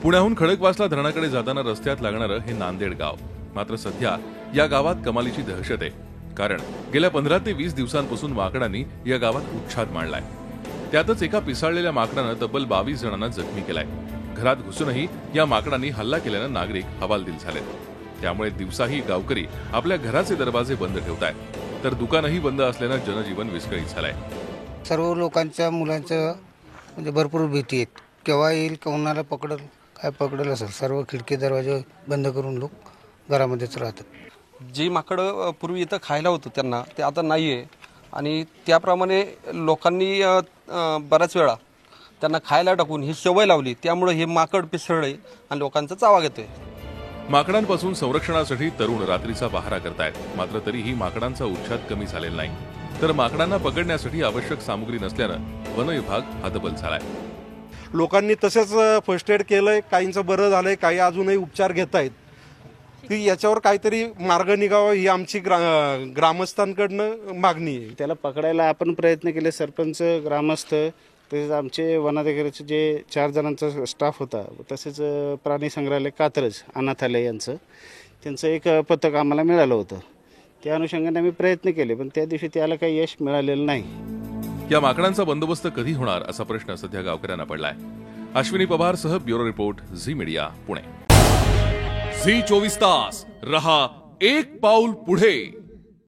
पुण्याहून खडकवासला धरणाकडे जाताना रस्त्यात लागणारं हे नांदेड गाव. मात्र सध्या या गावात कमालीची दहशत आहे. कारण गेल्या 15 ते 20 दिवसांपासून माकडांनी या गावात उच्छाद मांडलाय. त्यातच एका पिसाळलेल्या माकडानं तब्बल 22 जणांना जखमी केलाय. घरात घुसूनही या माकडांनी हल्ला केल्यानं नागरिक हवालदिल झालेत. त्यामुळे दिवसाही गावकरी आपल्या घराचे दरवाजे बंद ठेवतायत, तर दुकानही बंद असल्यानं जनजीवन विस्कळीत झालंय. सर्व लोकांच्या मुलांचं म्हणजे भरपूर भीती आहे. केव्हा येईल, कोणाला पकडल, काय पकडल असेल. सर्व खिडकी दरवाजे बंद करून लोक घरामध्येच राहतात. जी माकडं पूर्वी इथं खायला होतं त्यांना ते आता नाही आहे. आणि त्याप्रमाणे लोकांनी बऱ्याच वेळा त्यांना खायला टाकून ही सवय लावली. त्यामुळे हे माकड पिसळले आणि लोकांचा चावा घेतोय. माकडांपासून संरक्षणासाठी तरुण रात्रीचा पहारा करतायत. मात्र तरीही माकडांचा उच्छाद कमी झालेला नाही. तर माकडांना पकडण्यासाठी आवश्यक सामुग्री नसल्यानं वन विभाग हतबल झालाय. लोकांनी तसेच फर्स्ट एड केलंय, काहींचं बरं झालंय, काही अजूनही उपचार घेत आहेत. की याच्यावर काहीतरी मार्ग निघावा ही आमची ग्रामस्थांकडनं मागणी आहे. त्याला पकडायला आपण प्रयत्न केले. सरपंच, ग्रामस्थ, तसेच आमचे वनाधिकाऱ्याचे जे 4 जणांचा स्टाफ होता, तसेच प्राणी संग्रहालय कात्रज अनाथालय त्यांचं एक पथक आम्हाला मिळालं होतं. त्या अनुषंगाने आम्ही प्रयत्न केले, पण त्या दिवशी त्याला काही यश मिळालेलं नाही. या माकडांचा बंदोबस्त कधी होणार असा प्रश्न सध्या गावकऱ्यांना पडलाय. अश्विनी पवार सह bureau report, Zee media, Pune. Zee 24 तास रहा एक पाऊल पुढे.